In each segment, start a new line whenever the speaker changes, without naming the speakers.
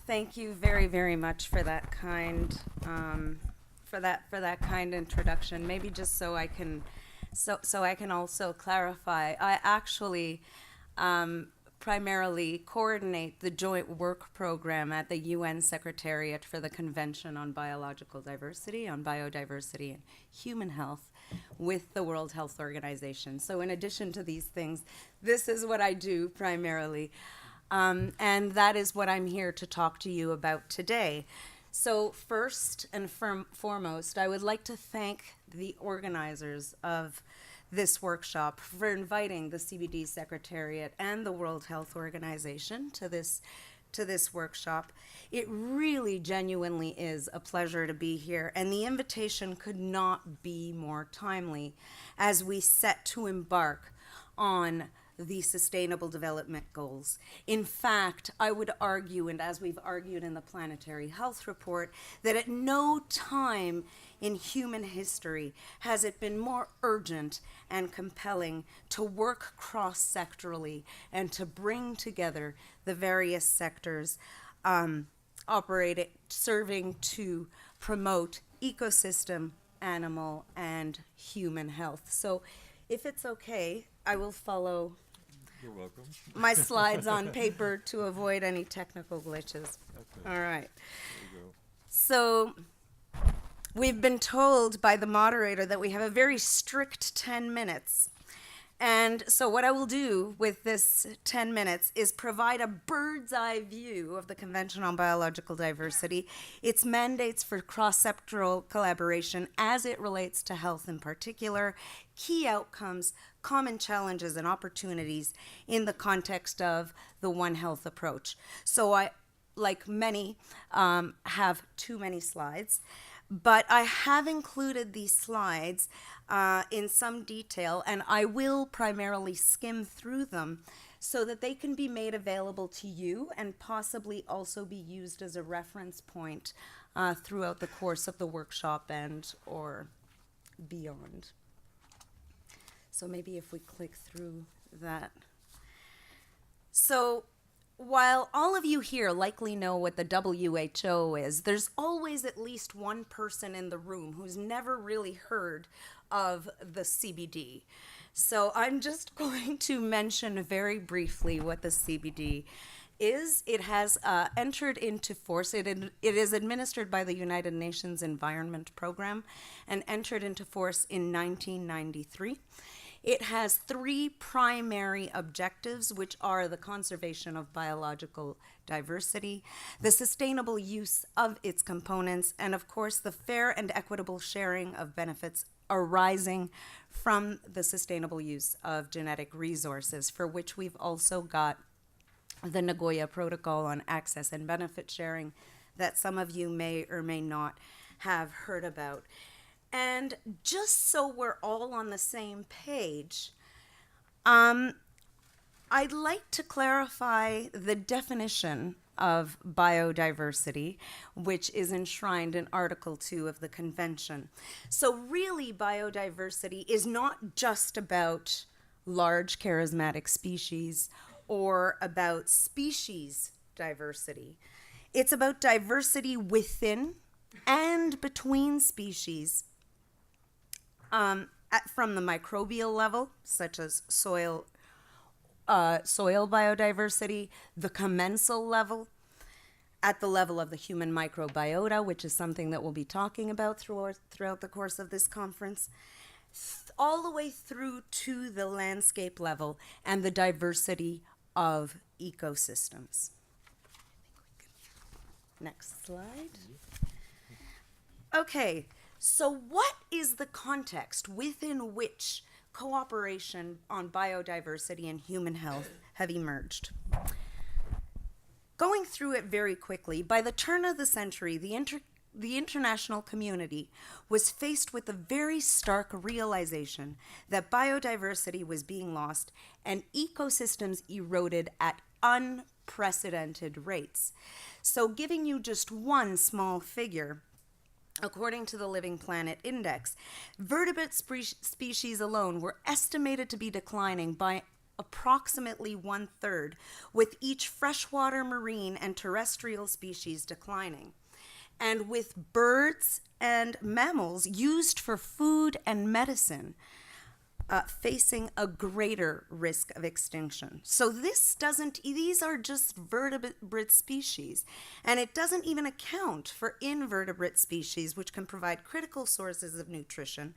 Thank you very, very much for that kind, kind introduction. Maybe just so I can also clarify. I actually primarily coordinate the joint work program at the UN Secretariat for the Convention on Biological Diversity, on Biodiversity and Human Health with the World Health Organization. So in addition to these things, this is what I do primarily. And that is what I'm here to talk to you about today. So first and foremost, I would like to thank the organizers of this workshop for inviting the CBD Secretariat and the World Health Organization to this workshop. It really genuinely is a pleasure to be here, and the invitation could not be more timely as we set to embark on the Sustainable Development Goals. In fact, I would argue, and as we've argued in the Planetary Health Report, that at no time in human history has it been more urgent and compelling to work cross-sectorally and to bring together the various sectors serving to promote ecosystem, animal, and human health. So if it's okay, I will follow
You're welcome.
my slides on paper to avoid any technical glitches.
Okay.
All right.
There you go.
So we've been told by the moderator that we have a very strict 10 minutes. And so what I will do with this 10 minutes is provide a bird's eye view of the Convention on Biological Diversity, its mandates for cross-sectoral collaboration as it relates to health in particular, key outcomes, common challenges and opportunities in the context of the One Health approach. So I, like many, have too many slides, but I have included these slides in some detail, and I will primarily skim through them so that they can be made available to you and possibly also be used as a reference point throughout the course of the workshop and or beyond. So maybe if we click through that. So while all of you here likely know what the WHO is, there's always at least one person in the room who's never really heard of the CBD. So I'm just going to mention very briefly what the CBD is. It has entered into force. It is administered by the United Nations Environment Program and entered into force in 1993. It has three primary objectives, which are the conservation of biological diversity, the sustainable use of its components, and of course, the fair and equitable sharing of benefits arising from the sustainable use of genetic resources, for which we've also got the Nagoya Protocol on access and benefit sharing that some of you may or may not have heard about. And just so we're all on the same page, I'd like to clarify the definition of biodiversity, which is enshrined in Article 2 of the Convention. So really, biodiversity is not just about large charismatic species or about species diversity. It's about diversity within and between species, from the microbial level, such as soil biodiversity, the commensal level, at the level of the human microbiota, which is something that we'll be talking about throughout the course of this conference, all the way through to the landscape level and the diversity of ecosystems. Next slide. Okay. So what is the context within which cooperation on biodiversity and human health have emerged? Going through it very quickly, by the turn of the century, the international community was faced with the very stark realization that biodiversity was being lost and ecosystems eroded at unprecedented rates. So giving you just one small figure, according to the Living Planet Index, vertebrate species alone were estimated to be declining by approximately 1/3, with each freshwater, marine, and terrestrial species declining. And with birds and mammals used for food and medicine facing a greater risk of extinction. So these are just vertebrate species, and it doesn't even account for invertebrate species, which can provide critical sources of nutrition.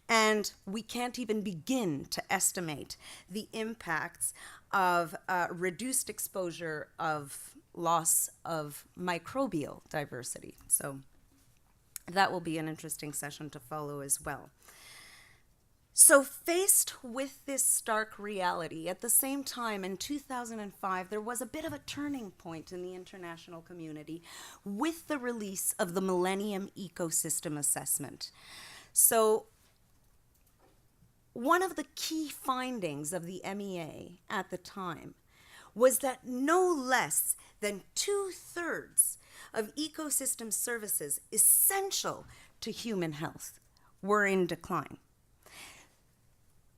And we can't even begin to estimate the impacts of reduced exposure, of loss of microbial diversity. So that will be an interesting session to follow as well. So faced with this stark reality, at the same time in 2005, there was a bit of a turning point in the international community with the release of the Millennium Ecosystem Assessment. So one of the key findings of the MEA at the time was that no less than 2/3 of ecosystem services essential to human health were in decline.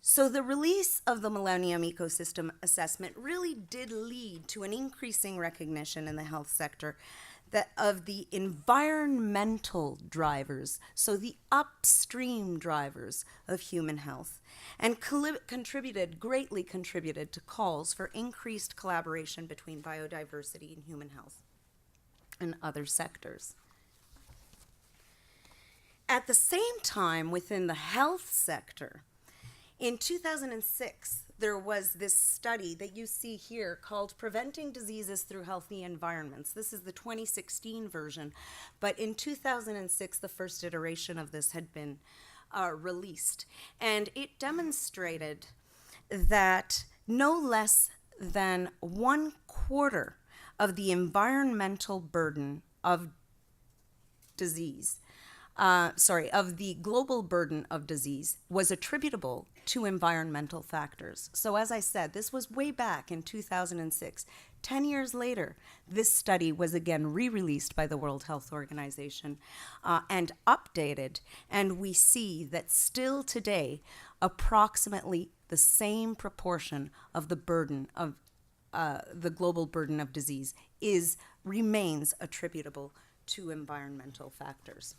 So the release of the Millennium Ecosystem Assessment really did lead to an increasing recognition in the health sector of the environmental drivers, so the upstream drivers of human health, and greatly contributed to calls for increased collaboration between biodiversity and human health and other sectors. At the same time, within the health sector, in 2006, there was this study that you see here called Preventing Diseases Through Healthy Environments. This is the 2016 version, but in 2006, the first iteration of this had been released. And it demonstrated that no less than 1/4 of the environmental burden of disease of the global burden of disease was attributable to environmental factors. So as I said, this was way back in 2006. 10 years later, this study was again re-released by the World Health Organization and updated, and we see that still today, approximately the same proportion of the burden of the global burden of disease remains attributable to environmental factors.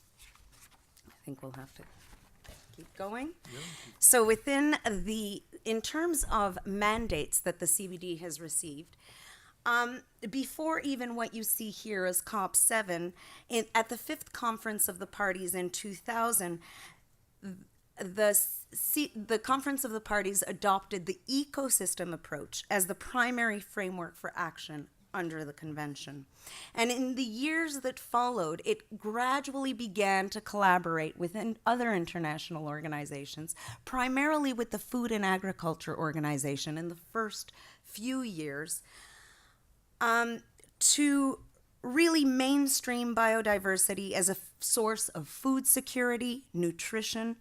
I think we'll have to keep going.
Yeah.
So in terms of mandates that the CBD has received, before even what you see here as COP7, at the 5th Conference of the Parties in 2000, the Conference of the Parties adopted the ecosystem approach as the primary framework for action under the convention. And in the years that followed, it gradually began to collaborate with other international organizations, primarily with the Food and Agriculture Organization in the first few years, to really mainstream biodiversity as a source of food security, nutrition,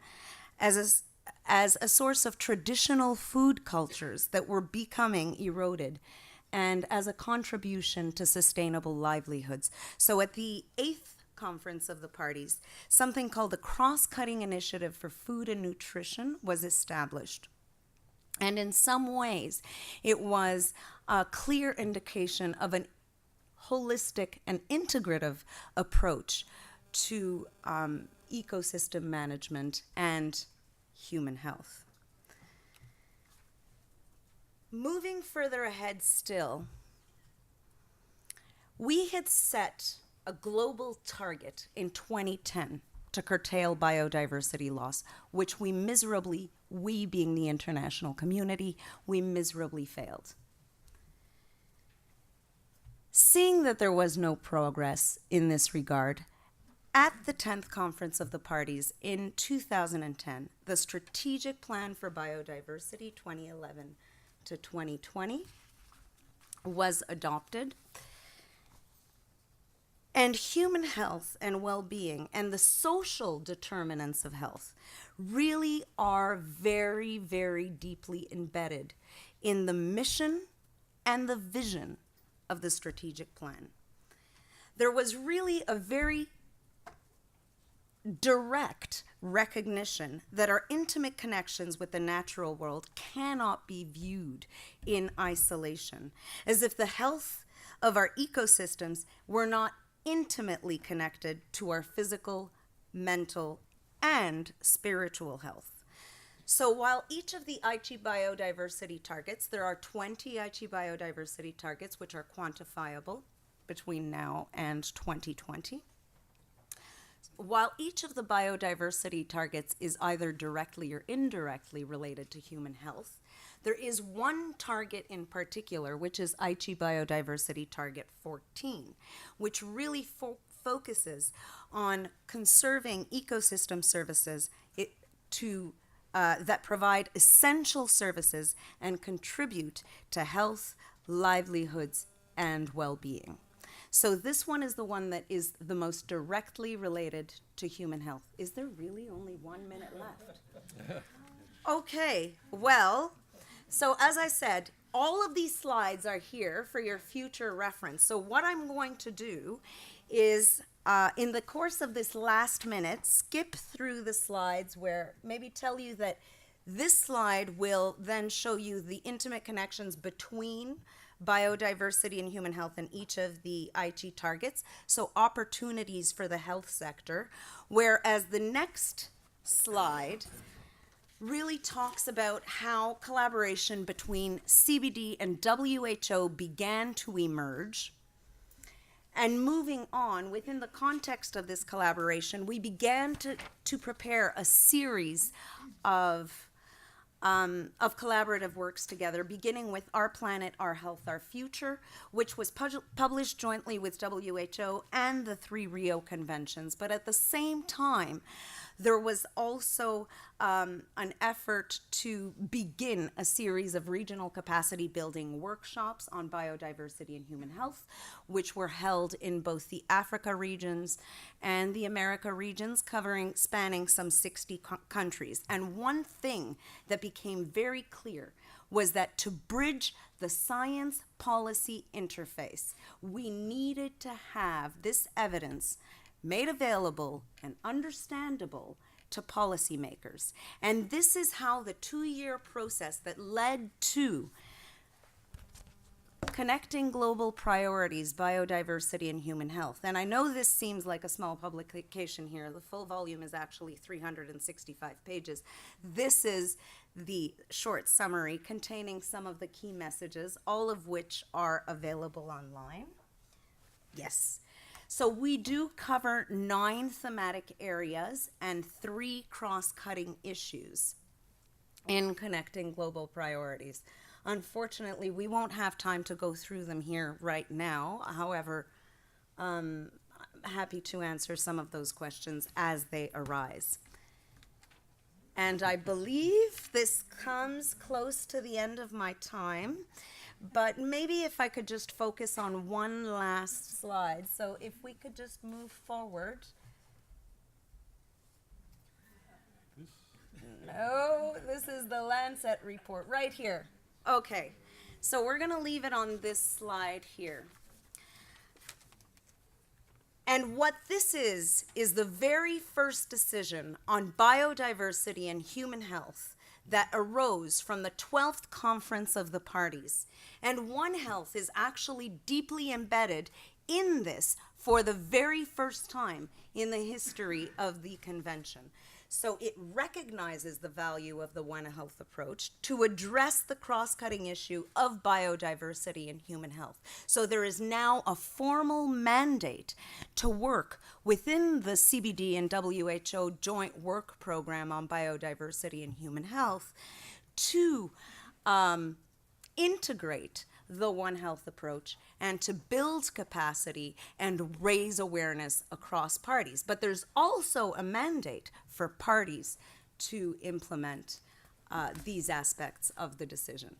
as a source of traditional food cultures that were becoming eroded, and as a contribution to sustainable livelihoods. So at the 8th Conference of the Parties, something called the Cross-Cutting Initiative for Food and Nutrition was established. And in some ways, it was a clear indication of an holistic and integrative approach to ecosystem management and human health. Moving further ahead still, we had set a global target in 2010 to curtail biodiversity loss, which we being the international community, we miserably failed. Seeing that there was no progress in this regard, at the 10th Conference of the Parties in 2010, the Strategic Plan for Biodiversity 2011 to 2020 was adopted. And human health and well-being and the social determinants of health really are very, very deeply embedded in the mission and the vision of the strategic plan. There was really a very direct recognition that our intimate connections with the natural world cannot be viewed in isolation, as if the health of our ecosystems were not intimately connected to our physical, mental, and spiritual health. So while each of the Aichi biodiversity targets, there are 20 Aichi biodiversity targets which are quantifiable between now and 2020. While each of the biodiversity targets is either directly or indirectly related to human health, there is one target in particular, which is Aichi Biodiversity Target 14, which really focuses on conserving ecosystem services that provide essential services and contribute to health, livelihoods, and well-being. So this one is the one that is the most directly related to human health. Is there really only 1 minute left? Okay, well, so as I said, all of these slides are here for your future reference. So what I'm going to do is, in the course of this last minute, skip through the slides where maybe tell you that this slide will then show you the intimate connections between biodiversity and human health in each of the Aichi targets, so opportunities for the health sector, whereas the next slide really talks about how collaboration between CBD and WHO began to emerge. And moving on, within the context of this collaboration, we began to prepare a series of collaborative works together, beginning with Our Planet, Our Health, Our Future, which was published jointly with WHO and the 3 Rio conventions. But at the same time, there was also an effort to begin a series of regional capacity building workshops on biodiversity and human health, which were held in both the Africa regions and the America regions, spanning some 60 countries. And one thing that became very clear was that to bridge the science policy interface, we needed to have this evidence made available and understandable to policymakers. And this is how the 2-year process that led to Connecting Global Priorities, Biodiversity and Human Health. And I know this seems like a small publication here. The full volume is actually 365 pages. This is the short summary containing some of the key messages, all of which are available online. Yes. So we do cover 9 thematic areas and 3 cross-cutting issues in Connecting Global Priorities. Unfortunately, we won't have time to go through them here right now. However, I'm happy to answer some of those questions as they arise. And I believe this comes close to the end of my time. But maybe if I could just focus on one last slide. So if we could just move forward. No, this is the Lancet report right here. Okay, so we're going to leave it on this slide here. And what this is the very first decision on biodiversity and human health that arose from the 12th Conference of the Parties. And One Health is actually deeply embedded in this for the very first time in the history of the convention. So it recognizes the value of the One Health approach to address the cross-cutting issue of biodiversity and human health. So there is now a formal mandate to work within the CBD and WHO joint work program on biodiversity and human health to integrate the One Health approach and to build capacity and raise awareness across parties. But there's also a mandate for parties to implement these aspects of the decision.